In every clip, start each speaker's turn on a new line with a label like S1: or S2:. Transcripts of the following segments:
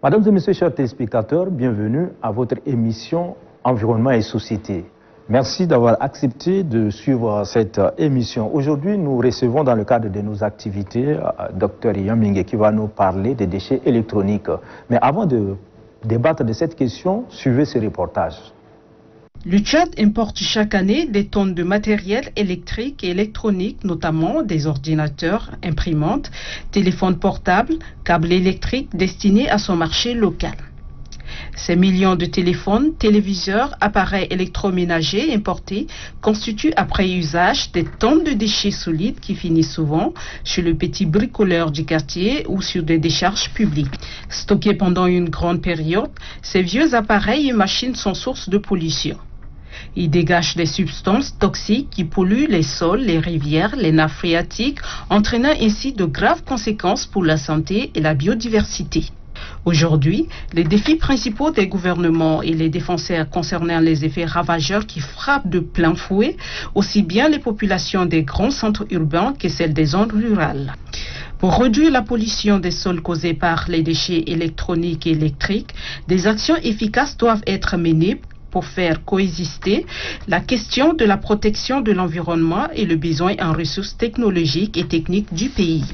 S1: Mesdames et messieurs, chers téléspectateurs, bienvenue à votre émission Environnement et Société. Merci d'avoir accepté de suivre cette émission. Aujourd'hui, nous recevons dans le cadre de nos activités Dr Yamingue qui va nous parler des déchets électroniques. Mais avant de débattre de cette question, suivez ce reportage.
S2: Le Tchad importe chaque année des tonnes de matériel électrique et électronique, notamment des ordinateurs, imprimantes, téléphones portables, câbles électriques destinés à son marché local. Ces millions de téléphones, téléviseurs, appareils électroménagers importés constituent après usage des tonnes de déchets solides qui finissent souvent chez le petit bricoleur du quartier ou sur des décharges publiques. Stockés pendant une grande période, ces vieux appareils et machines sont source de pollution. Ils dégagent des substances toxiques qui polluent les sols, les rivières, les nappes phréatiques, entraînant ainsi de graves conséquences pour la santé et la biodiversité. Aujourd'hui, les défis principaux des gouvernements et les défenseurs concernant les effets ravageurs qui frappent de plein fouet aussi bien les populations des grands centres urbains que celles des zones rurales. Pour réduire la pollution des sols causée par les déchets électroniques et électriques, des actions efficaces doivent être menées pour faire coexister la question de la protection de l'environnement et le besoin en ressources technologiques et techniques du pays.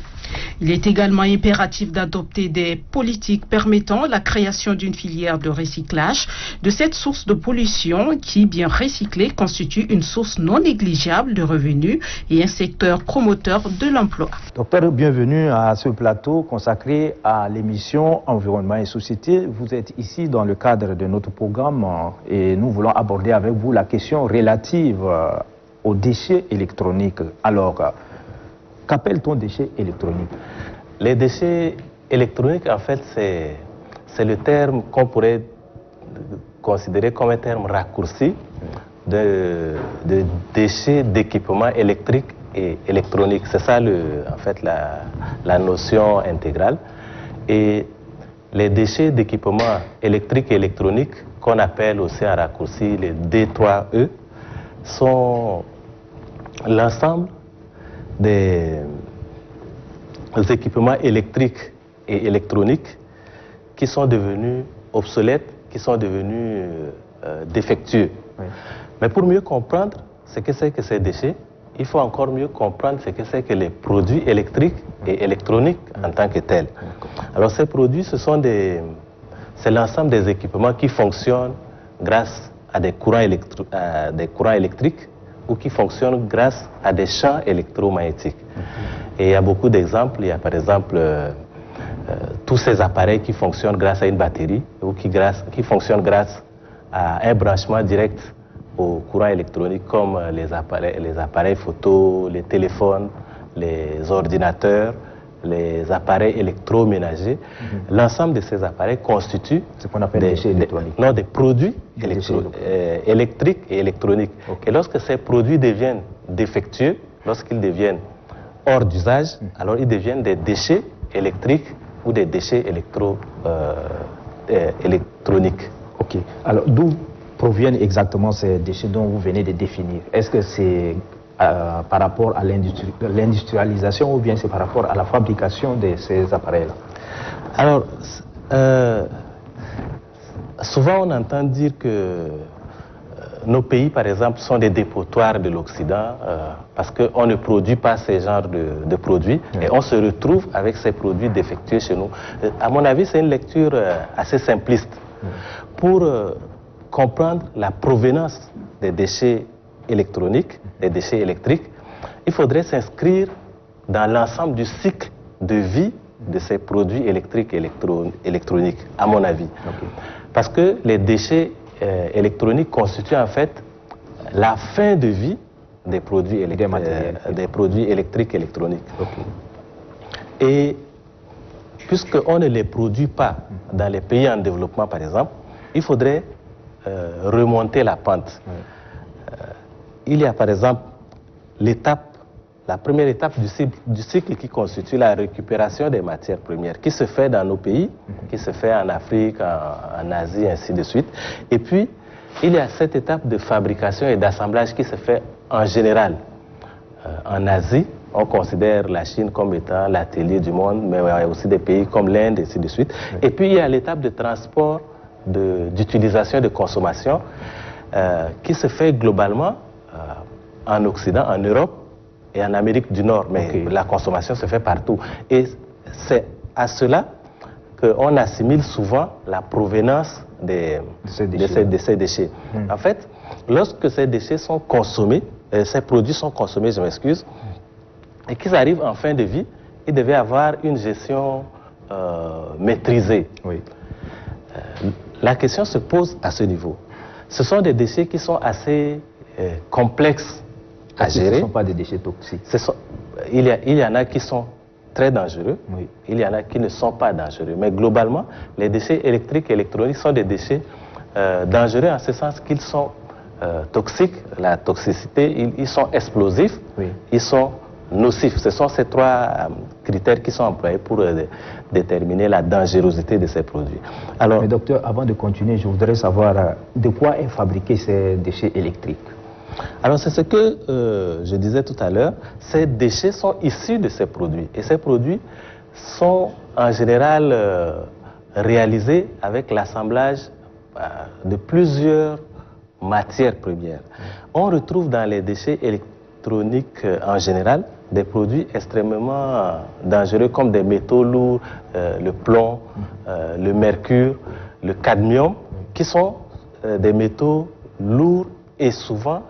S2: Il est également impératif d'adopter des politiques permettant la création d'une filière de recyclage de cette source de pollution qui, bien recyclée, constitue une source non négligeable de revenus et un secteur promoteur de l'emploi.
S1: Docteur, bienvenue à ce plateau consacré à l'émission Environnement et Société. Vous êtes ici dans le cadre de notre programme et nous voulons aborder avec vous la question relative aux déchets électroniques. Alors, qu'appelle-t-on déchets électroniques?
S3: Les déchets électroniques, en fait, c'est le terme qu'on pourrait considérer comme un terme raccourci de déchets d'équipements électriques et électroniques. C'est ça, en fait, la notion intégrale. Et les déchets d'équipements électriques et électroniques, qu'on appelle aussi en raccourci les D3E, sont l'ensemble des équipements électriques et électroniques qui sont devenus obsolètes, qui sont devenus défectueux. Oui. Mais pour mieux comprendre ce que c'est que ces déchets, il faut encore mieux comprendre ce que c'est que les produits électriques et électroniques en tant que tels. Alors ces produits, c'est l'ensemble des équipements qui fonctionnent grâce à des courants électriques ou qui fonctionnent grâce à des champs électromagnétiques. Et il y a beaucoup d'exemples. Il y a par exemple tous ces appareils qui fonctionnent grâce à une batterie ou qui fonctionnent grâce à un branchement direct au courant électronique comme les appareils photo, les téléphones, les ordinateurs, les appareils électroménagers. L'ensemble de ces appareils constituent
S1: ce qu'on appelle des déchets électroniques.
S3: Non, des produits électriques et électroniques. Okay. Et lorsque ces produits deviennent défectueux, lorsqu'ils deviennent hors d'usage, alors ils deviennent des déchets électriques ou des déchets électronique.
S1: Ok. Alors, d'où proviennent exactement ces déchets dont vous venez de définir? Est-ce que c'est par rapport à l'industrialisation ou bien c'est par rapport à la fabrication de ces appareils-là?
S3: Alors, souvent on entend dire que nos pays, par exemple, sont des dépotoirs de l'Occident parce qu'on ne produit pas ces genres de produits et on se retrouve avec ces produits défectueux chez nous. À mon avis, c'est une lecture assez simpliste. Pour comprendre la provenance des déchets électroniques, des déchets électriques, il faudrait s'inscrire dans l'ensemble du cycle de vie de ces produits électriques et électroniques, à mon avis. Okay. Parce que les déchets électroniques constituent en fait la fin de vie des produits électriques et électroniques. Okay. Et puisqu'on ne les produit pas dans les pays en développement, par exemple, il faudrait remonter la pente. Il y a par exemple la première étape du cycle qui constitue la récupération des matières premières, qui se fait dans nos pays, qui se fait en Afrique, en Asie, ainsi de suite. Et puis, il y a cette étape de fabrication et d'assemblage qui se fait en général en Asie, On considère la Chine comme étant l'atelier du monde, mais il y a aussi des pays comme l'Inde, et ainsi de suite. Oui. Et puis il y a l'étape de transport, d'utilisation, de consommation, qui se fait globalement en Occident, en Europe et en Amérique du Nord. Mais la consommation se fait partout. Et c'est à cela qu'on assimile souvent la provenance de ces déchets. En fait, lorsque ces déchets sont consommés, ces produits sont consommés, je m'excuse, et qu'ils arrivent en fin de vie, ils devaient avoir une gestion maîtrisée. Oui. La question se pose à ce niveau. Ce sont des déchets qui sont assez complexes à gérer. Ce ne
S1: sont pas des déchets toxiques.
S3: Il y en a qui sont très dangereux, oui. Il y en a qui ne sont pas dangereux. Mais globalement, les déchets électriques et électroniques sont des déchets dangereux en ce sens qu'ils sont toxiques, la toxicité, ils sont explosifs, oui. Ils sont nocifs. Ce sont ces trois critères qui sont employés pour déterminer la dangerosité de ces produits.
S1: Alors, mais docteur, avant de continuer, je voudrais savoir de quoi est fabriqué ces déchets électriques.
S3: Alors c'est ce que je disais tout à l'heure, ces déchets sont issus de ces produits. Et ces produits sont en général réalisés avec l'assemblage de plusieurs matières premières. On retrouve dans les déchets électroniques en général des produits extrêmement dangereux comme des métaux lourds, le plomb, le mercure, le cadmium, qui sont des métaux lourds et souvent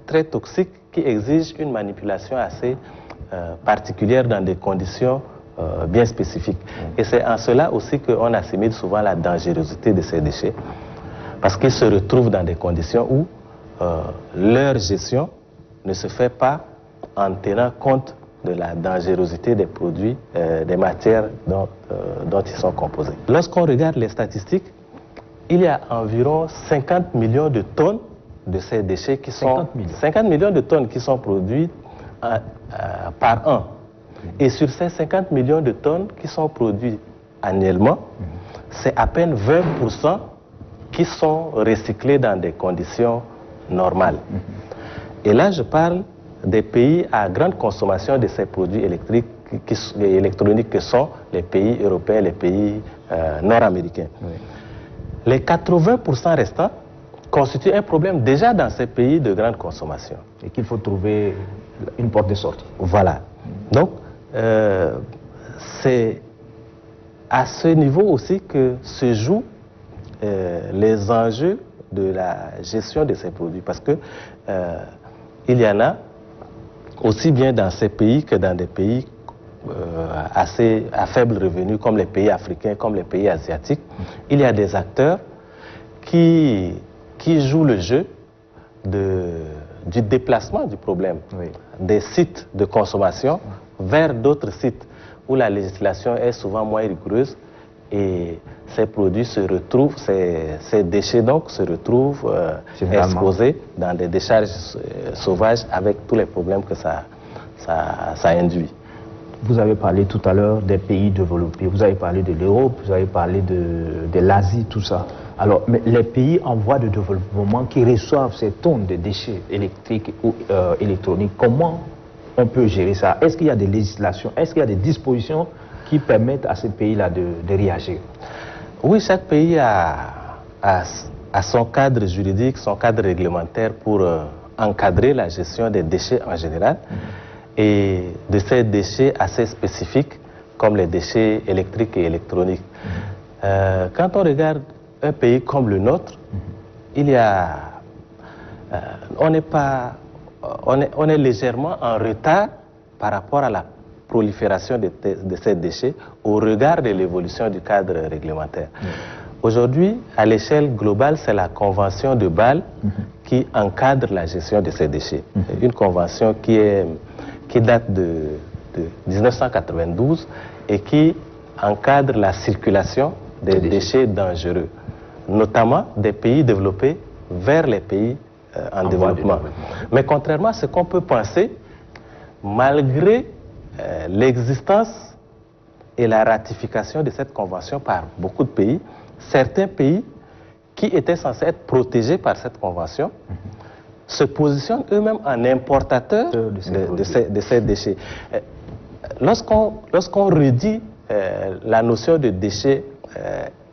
S3: très toxiques qui exigent une manipulation assez particulière dans des conditions bien spécifiques. Et c'est en cela aussi qu'on assimile souvent la dangerosité de ces déchets, parce qu'ils se retrouvent dans des conditions où leur gestion ne se fait pas en tenant compte de la dangerosité des produits, des matières dont ils sont composés. Lorsqu'on regarde les statistiques, il y a environ 50 millions de tonnes de ces déchets qui sont 50 millions de tonnes qui sont produites par an. Et sur ces 50 millions de tonnes qui sont produites annuellement, c'est à peine 20% qui sont recyclés dans des conditions normales. Et là, je parle des pays à grande consommation de ces produits électriques et électroniques que sont les pays européens, les pays nord-américains. Oui. Les 80% restants constitue un problème déjà dans ces pays de grande consommation.
S1: Et qu'il faut trouver une porte de sortie.
S3: Voilà. Donc, c'est à ce niveau aussi que se jouent les enjeux de la gestion de ces produits. Parce que il y en a aussi bien dans ces pays que dans des pays assez à faible revenu, comme les pays africains, comme les pays asiatiques. Il y a des acteurs qui jouent le jeu du déplacement du problème, oui. Des sites de consommation vers d'autres sites où la législation est souvent moins rigoureuse et ces produits se retrouvent, ces déchets donc se retrouvent exposés dans des décharges sauvages avec tous les problèmes que ça induit.
S1: Vous avez parlé tout à l'heure des pays développés, vous avez parlé de l'Europe, vous avez parlé de l'Asie, tout ça. Alors, mais les pays en voie de développement qui reçoivent ces tonnes de déchets électriques ou électroniques, comment on peut gérer ça? Est-ce qu'il y a des législations, est-ce qu'il y a des dispositions qui permettent à ces pays-là de réagir?
S3: Oui, chaque pays a son cadre juridique, son cadre réglementaire pour encadrer la gestion des déchets en général et de ces déchets assez spécifiques comme les déchets électriques et électroniques. Quand on regarde un pays comme le nôtre, il y a, on est légèrement en retard par rapport à la prolifération de ces déchets au regard de l'évolution du cadre réglementaire. Aujourd'hui, à l'échelle globale, c'est la Convention de Bâle qui encadre la gestion de ces déchets. Une convention qui date de 1992 et qui encadre la circulation des déchets dangereux, notamment des pays développés vers les pays en développement. Mais contrairement à ce qu'on peut penser, malgré l'existence et la ratification de cette convention par beaucoup de pays, certains pays qui étaient censés être protégés par cette convention se positionnent eux-mêmes en importateurs de ces déchets. Lorsqu'on redit la notion de déchets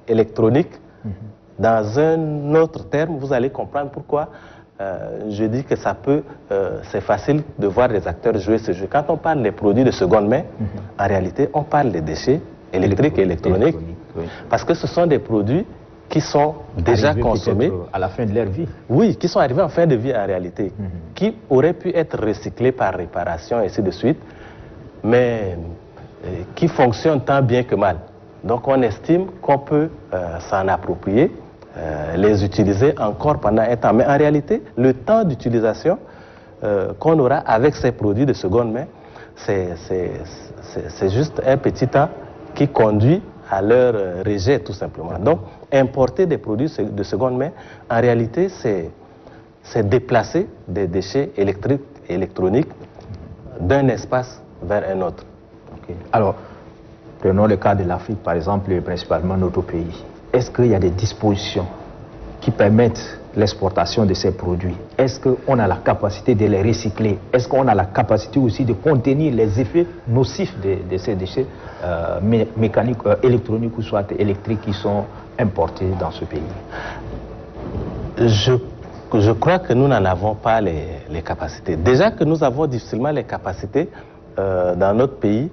S3: électroniques dans un autre terme, vous allez comprendre pourquoi je dis que c'est facile de voir les acteurs jouer ce jeu. Quand on parle des produits de seconde main, en réalité, on parle des déchets électriques et électroniques, parce que ce sont des produits qui sont déjà consommés
S1: à la fin de leur vie.
S3: Oui, qui sont arrivés en fin de vie en réalité, qui auraient pu être recyclés par réparation et ainsi de suite, mais qui fonctionnent tant bien que mal. Donc on estime qu'on peut s'en approprier, les utiliser encore pendant un temps. Mais en réalité, le temps d'utilisation qu'on aura avec ces produits de seconde main, c'est juste un petit temps qui conduit à leur rejet tout simplement. Donc importer des produits de seconde main, en réalité, c'est déplacer des déchets électriques et électroniques d'un espace vers un autre.
S1: Okay. Alors, prenons le cas de l'Afrique, par exemple, et principalement notre pays. Est-ce qu'il y a des dispositions qui permettent l'exportation de ces produits? Est-ce qu'on a la capacité de les recycler? Est-ce qu'on a la capacité aussi de contenir les effets nocifs de ces déchets mécaniques, électroniques ou soit électriques qui sont importés dans ce pays?
S3: Je crois que nous n'en avons pas les capacités. Déjà que nous avons difficilement les capacités dans notre pays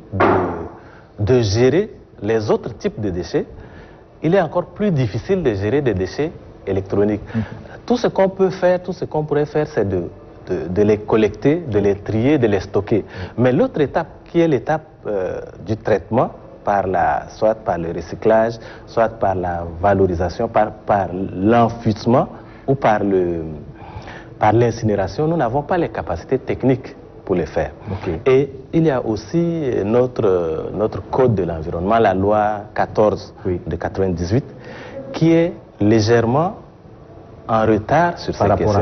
S3: de gérer les autres types de déchets, il est encore plus difficile de gérer des déchets électroniques. Tout ce qu'on peut faire, tout ce qu'on pourrait faire, c'est de les collecter, de les trier, de les stocker. Mais l'autre étape, qui est l'étape du traitement, soit par le recyclage, soit par la valorisation, par l'enfouissement ou par l'incinération, nous n'avons pas les capacités techniques pour les faire. Okay. Et il y a aussi notre code de l'environnement, la loi 14 de 98, qui est légèrement en retard sur ces questions,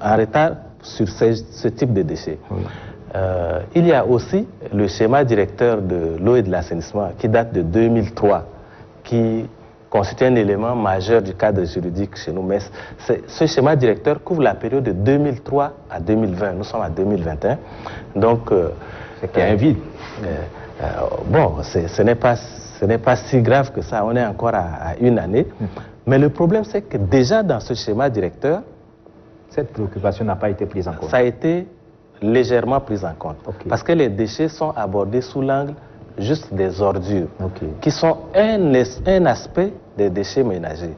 S3: en retard sur ce type de déchets. Oui. Il y a aussi le schéma directeur de l'eau et de l'assainissement qui date de 2003, qui constitue un élément majeur du cadre juridique chez nous. Mais ce schéma directeur couvre la période de 2003 à 2020. Nous sommes en 2021. Donc,
S1: c'est qu'il y a un vide.
S3: Bon, ce n'est pas si grave que ça. On est encore à une année. Mais le problème, c'est que déjà dans ce schéma directeur,
S1: cette préoccupation n'a pas été prise en compte.
S3: Ça a été légèrement prise en compte. Okay. Parce que les déchets sont abordés sous l'angle juste des ordures, qui sont un aspect des déchets ménagers.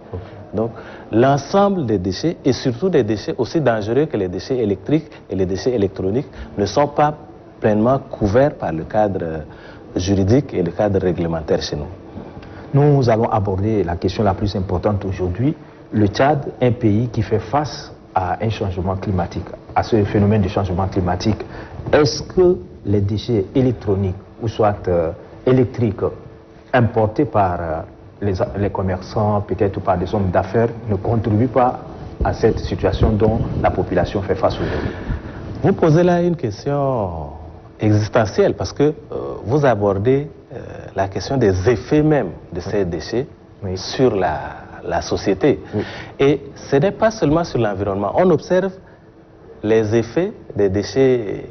S3: Donc, l'ensemble des déchets, et surtout des déchets aussi dangereux que les déchets électriques et les déchets électroniques, ne sont pas pleinement couverts par le cadre juridique et le cadre réglementaire chez nous.
S1: Nous allons aborder la question la plus importante aujourd'hui. Le Tchad, un pays qui fait face à un changement climatique, à ce phénomène de changement climatique. Est-ce que les déchets électroniques ou soit électriques importés par les commerçants, peut-être par des hommes d'affaires, ne contribuent pas à cette situation dont la population fait face aujourd'hui?
S3: Vous posez là une question existentielle parce que vous abordez la question des effets même de ces déchets sur la société. Et ce n'est pas seulement sur l'environnement. On observe les effets des déchets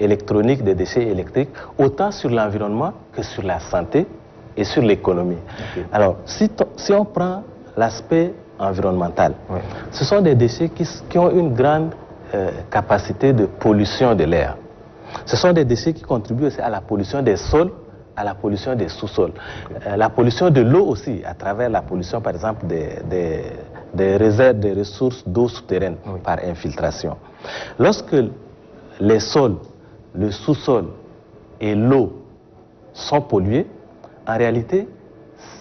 S3: électroniques, des déchets électriques, autant sur l'environnement que sur la santé et sur l'économie. Alors, si on prend l'aspect environnemental, ce sont des déchets qui ont une grande capacité de pollution de l'air. Ce sont des déchets qui contribuent aussi à la pollution des sols, à la pollution des sous-sols. La pollution de l'eau aussi, à travers la pollution, par exemple, des réserves, des ressources d'eau souterraine par infiltration. Lorsque les sols, le sous-sol et l'eau sont pollués, en réalité,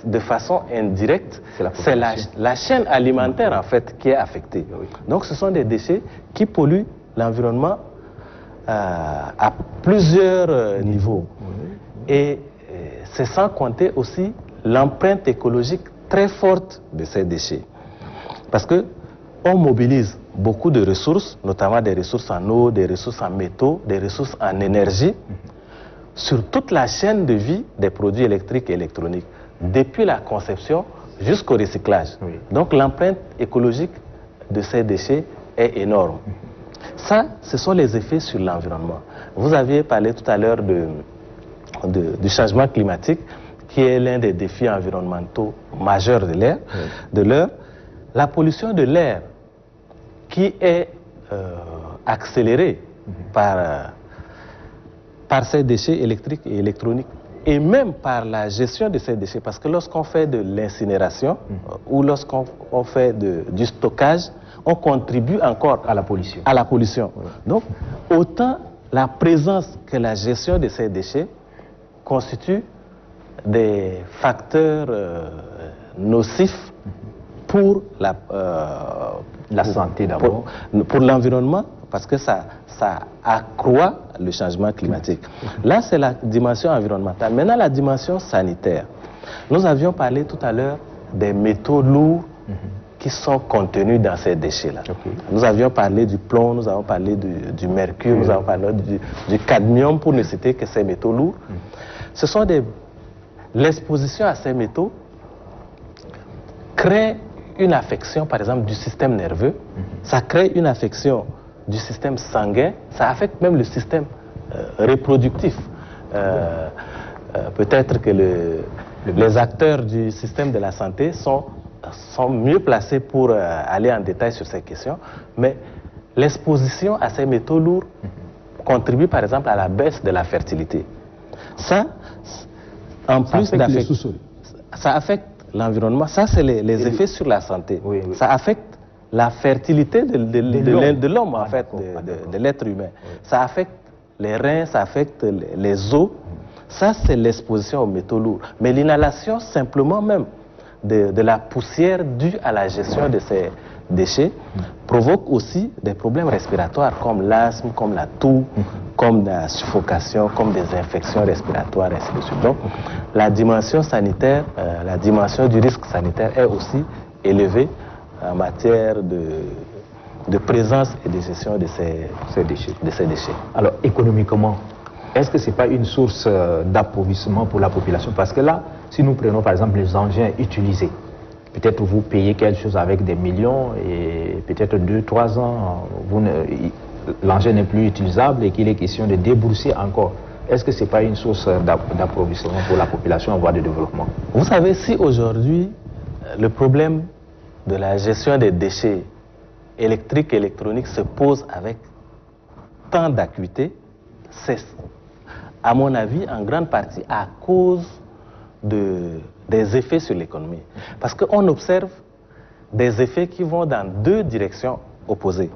S3: de façon indirecte, c'est la chaîne alimentaire en fait qui est affectée. Donc ce sont des déchets qui polluent l'environnement à plusieurs niveaux. Et c'est sans compter aussi l'empreinte écologique très forte de ces déchets. Parce qu'on mobilise beaucoup de ressources, notamment des ressources en eau, des ressources en métaux, des ressources en énergie, sur toute la chaîne de vie des produits électriques et électroniques, depuis la conception jusqu'au recyclage. Donc l'empreinte écologique de ces déchets est énorme. Ça, ce sont les effets sur l'environnement. Vous aviez parlé tout à l'heure du changement climatique, qui est l'un des défis environnementaux majeurs de l'heure. La pollution de l'air, qui est accélérée par ces déchets électriques et électroniques, et même par la gestion de ces déchets, parce que lorsqu'on fait de l'incinération ou lorsqu'on fait du stockage, on contribue encore
S1: à la pollution.
S3: Oui. Donc, autant la présence que la gestion de ces déchets constituent des facteurs nocifs pour
S1: la santé d'abord.
S3: Pour l'environnement, parce que ça accroît le changement climatique. Là, c'est la dimension environnementale. Maintenant, la dimension sanitaire. Nous avions parlé tout à l'heure des métaux lourds qui sont contenus dans ces déchets-là. Nous avions parlé du plomb, nous avons parlé du mercure, nous avons parlé du cadmium, pour ne citer que ces métaux lourds. Ce sont l'exposition à ces métaux crée une affection, par exemple, du système nerveux, ça crée une affection du système sanguin, ça affecte même le système reproductif. Peut-être que les acteurs du système de la santé sont mieux placés pour aller en détail sur ces questions, mais l'exposition à ces métaux lourds contribue par exemple à la baisse de la fertilité. Ça, en plus d'affecter, ça affecte l'environnement. Ça, c'est les effets sur la santé. Ça affecte la fertilité de l'homme, en fait, de l'être humain. Ça affecte les reins, ça affecte les os. Ça, c'est l'exposition aux métaux lourds. Mais l'inhalation, simplement même, de la poussière due à la gestion de ces déchets provoque aussi des problèmes respiratoires comme l'asthme, comme la toux, comme la suffocation, comme des infections respiratoires, ainsi de suite. Donc, la dimension sanitaire, la dimension du risque sanitaire est aussi élevée en matière de présence et de gestion de ces déchets.
S1: Alors, économiquement, est-ce que ce n'est pas une source d'appauvrissement pour la population? Parce que là, si nous prenons par exemple les engins utilisés, peut-être vous payez quelque chose avec des millions et peut-être 2-3 ans, l'engin n'est plus utilisable et qu'il est question de débourser encore. Est-ce que ce n'est pas une source d'appauvrissement pour la population en voie de développement?
S3: Vous savez, si aujourd'hui, le problème de la gestion des déchets électriques et électroniques se pose avec tant d'acuité, c'est, à mon avis, en grande partie à cause des effets sur l'économie. Parce qu'on observe des effets qui vont dans deux directions opposées.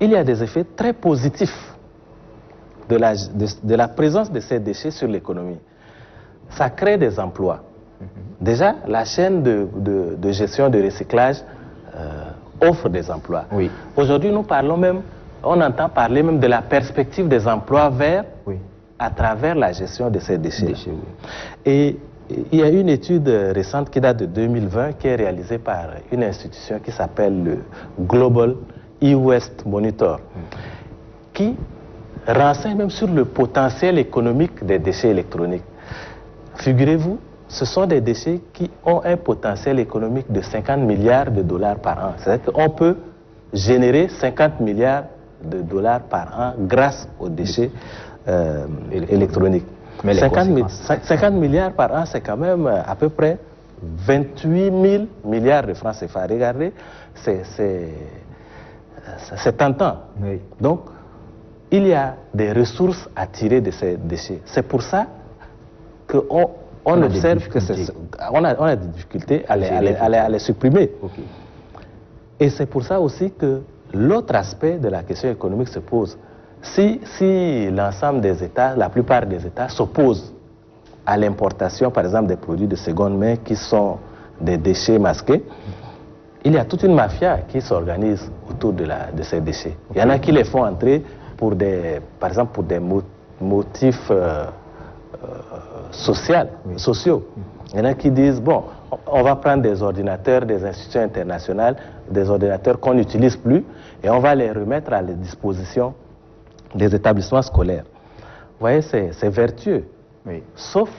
S3: Il y a des effets très positifs de la présence de ces déchets sur l'économie. Ça crée des emplois. Déjà, la chaîne de gestion de recyclage offre des emplois. Aujourd'hui, nous parlons même, on entend parler même de la perspective des emplois verts à travers la gestion de ces déchets. Et il y a une étude récente qui date de 2020 qui est réalisée par une institution qui s'appelle le Global E-Waste Monitor, qui renseigne même sur le potentiel économique des déchets électroniques. Figurez-vous, ce sont des déchets qui ont un potentiel économique de 50 milliards de dollars par an. C'est-à-dire qu'on peut générer 50 milliards de dollars par an grâce aux déchets électroniques. Mais 50 milliards par an, c'est quand même à peu près 28 000 milliards de francs CFA. Regardez, c'est tentant. Donc, il y a des ressources à tirer de ces déchets. C'est pour ça qu'on observe qu'on a des difficultés à les supprimer. Et c'est pour ça aussi que l'autre aspect de la question économique se pose. Si l'ensemble des États, la plupart des États s'opposent à l'importation, par exemple, des produits de seconde main qui sont des déchets masqués, il y a toute une mafia qui s'organise autour de ces déchets. Il y en a qui les font entrer par exemple, pour des motifs sociaux. Il y en a qui disent, bon, on va prendre des ordinateurs des institutions internationales, des ordinateurs qu'on n'utilise plus, et on va les remettre à la disposition des établissements scolaires. Vous voyez, c'est vertueux. Sauf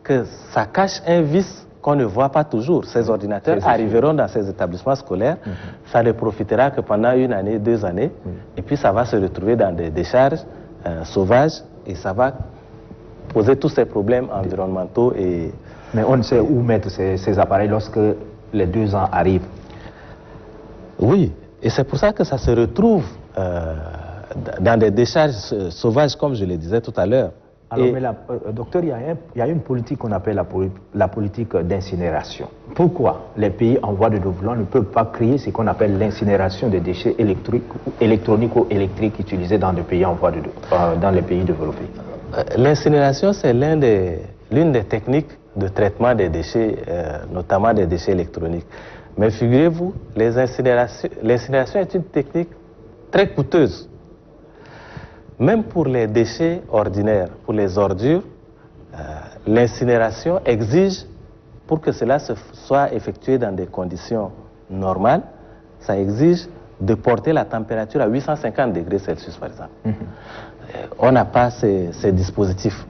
S3: que ça cache un vice qu'on ne voit pas toujours. Ces ordinateurs arriveront dans ces établissements scolaires, ça ne profitera que pendant 1 année, 2 années, et puis ça va se retrouver dans des décharges sauvages, et ça va poser tous ces problèmes environnementaux.
S1: Mais on ne sait où mettre ces appareils lorsque les 2 ans arrivent.
S3: Oui, et c'est pour ça que ça se retrouve dans des décharges sauvages, comme je le disais tout à l'heure.
S1: Alors, mais docteur, il y a une politique qu'on appelle la politique d'incinération. Pourquoi les pays en voie de développement ne peuvent pas créer ce qu'on appelle l'incinération des déchets électroniques ou électriques utilisés dans les pays dans les pays développés?
S3: L'incinération, c'est l'une des techniques de traitement des déchets, notamment des déchets électroniques. Mais figurez-vous, l'incinération est une technique très coûteuse. Même pour les déchets ordinaires, pour les ordures, l'incinération exige, pour que cela soit effectué dans des conditions normales, ça exige de porter la température à 850 degrés Celsius, par exemple. On n'a pas ces dispositifs.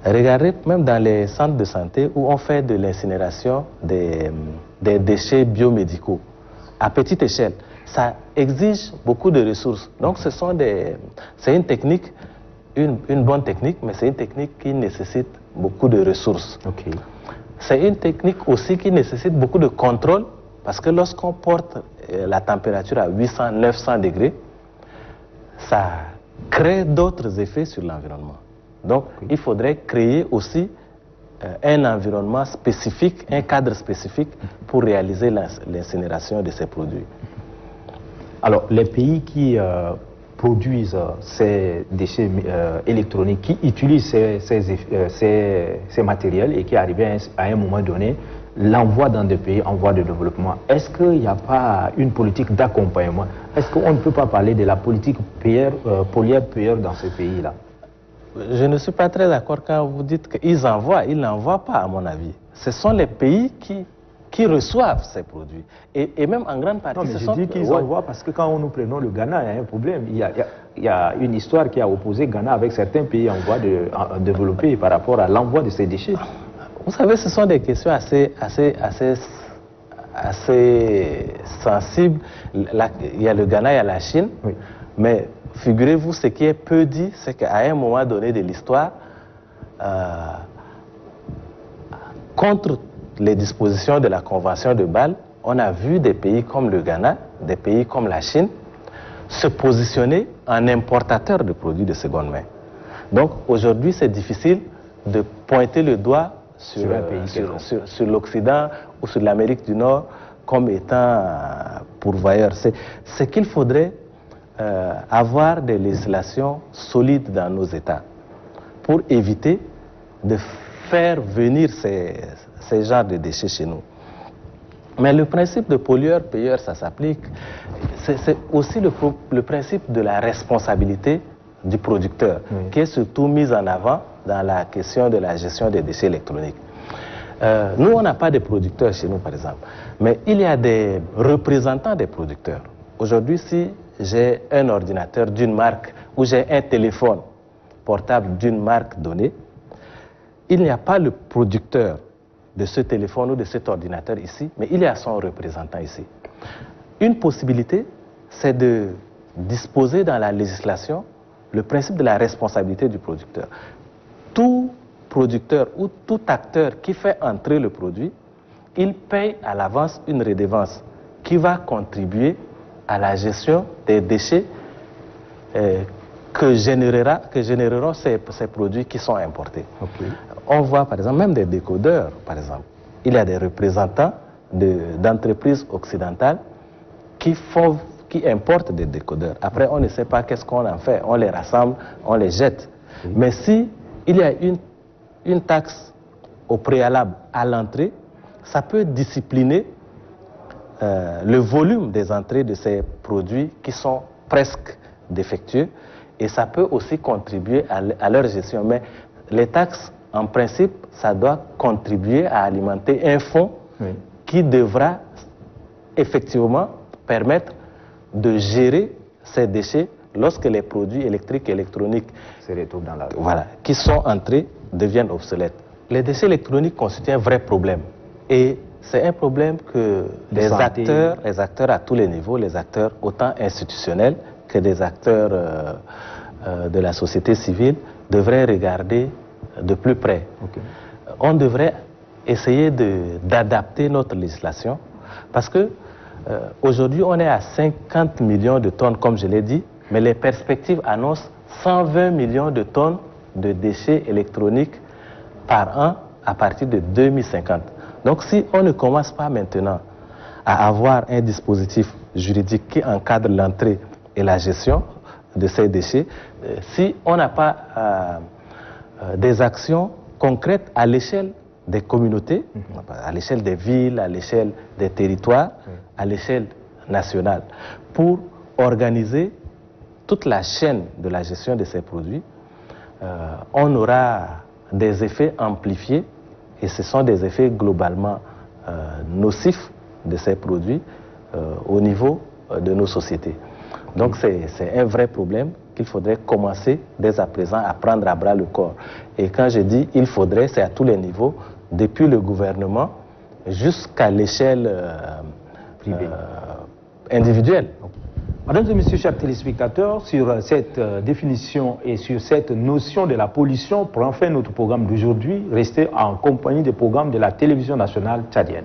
S3: Regardez même dans les centres de santé où on fait de l'incinération des déchets biomédicaux à petite échelle. Ça exige beaucoup de ressources. Donc c'est une technique, une bonne technique, mais c'est une technique qui nécessite beaucoup de ressources. C'est une technique aussi qui nécessite beaucoup de contrôle, parce que lorsqu'on porte la température à 800, 900 degrés, ça crée d'autres effets sur l'environnement. Donc il faudrait créer aussi un environnement spécifique, un cadre spécifique pour réaliser l'incinération de ces produits.
S1: Alors, les pays qui produisent ces déchets électroniques, qui utilisent ces matériels et qui arrivent à un moment donné, l'envoient dans des pays en voie de développement, est-ce qu'il n'y a pas une politique d'accompagnement? Est-ce qu'on ne peut pas parler de la politique pollueur-payeur dans ces pays-là?
S3: Je ne suis pas très d'accord quand vous dites qu'ils envoient. Ils n'envoient pas, à mon avis. Ce sont les pays qui reçoivent ces produits. Et même en grande partie,
S1: non, mais je dis qu'ils envoient parce que quand nous prenons le Ghana, il y a un problème. Il y a une histoire qui a opposé Ghana avec certains pays en voie de développer par rapport à l'envoi de ces déchets.
S3: Vous savez, ce sont des questions assez sensibles. Il y a le Ghana, il y a la Chine, mais figurez-vous, ce qui est peu dit, c'est qu'à un moment donné de l'histoire, contre les dispositions de la Convention de Bâle, on a vu des pays comme le Ghana, des pays comme la Chine, se positionner en importateurs de produits de seconde main. Donc aujourd'hui, c'est difficile de pointer le doigt sur l'Occident ou sur l'Amérique du Nord comme étant pourvoyeur. C'est qu'il faudrait avoir des législations solides dans nos États pour éviter de faire venir ces genres de déchets chez nous. Mais le principe de pollueur-payeur, ça s'applique. C'est aussi le principe de la responsabilité du producteur, qui est surtout mis en avant dans la question de la gestion des déchets électroniques. Nous, on n'a pas de producteurs chez nous, par exemple, mais il y a des représentants des producteurs. Aujourd'hui, si j'ai un ordinateur d'une marque ou j'ai un téléphone portable d'une marque donnée, il n'y a pas le producteur de ce téléphone ou de cet ordinateur ici, mais il y a son représentant ici. Une possibilité, c'est de disposer dans la législation le principe de la responsabilité du producteur. Tout producteur ou tout acteur qui fait entrer le produit, il paye à l'avance une redevance qui va contribuer à la gestion des déchets que généreront ces produits qui sont importés. On voit par exemple même des décodeurs, par exemple. Il y a des représentants d'entreprises occidentales qui importent des décodeurs. Après, on ne sait pas qu'est-ce qu'on en fait. On les rassemble, on les jette. Mais si il y a une taxe au préalable à l'entrée, ça peut discipliner le volume des entrées de ces produits qui sont presque défectueux, et ça peut aussi contribuer à leur gestion. Mais les taxes, en principe, ça doit contribuer à alimenter un fonds qui devra effectivement permettre de gérer ces déchets lorsque les produits électriques et électroniques
S1: se retrouvent dans la...
S3: qui sont entrés deviennent obsolètes. les déchets électroniques constituent un vrai problème. Et c'est un problème que les acteurs à tous les niveaux, les acteurs autant institutionnels que des acteurs de la société civile, devraient regarder de plus près. Okay. On devrait essayer d'adapter notre législation parce que aujourd'hui on est à 50 millions de tonnes comme je l'ai dit, mais les perspectives annoncent 120 millions de tonnes de déchets électroniques par an à partir de 2050. Donc si on ne commence pas maintenant à avoir un dispositif juridique qui encadre l'entrée et la gestion de ces déchets, si on n'a pas des actions concrètes à l'échelle des communautés, à l'échelle des villes, à l'échelle des territoires, à l'échelle nationale, pour organiser toute la chaîne de la gestion de ces produits, on aura des effets amplifiés et ce sont des effets globalement nocifs de ces produits au niveau de nos sociétés. Donc c'est un vrai problème qu'il faudrait commencer dès à présent à prendre à bras le corps. Et quand je dis il faudrait, c'est à tous les niveaux, depuis le gouvernement jusqu'à l'échelle individuelle.
S1: Mesdames et messieurs, chers téléspectateurs, sur cette définition et sur cette notion de la pollution, pour en faire notre programme d'aujourd'hui, restez en compagnie des programmes de la télévision nationale tchadienne.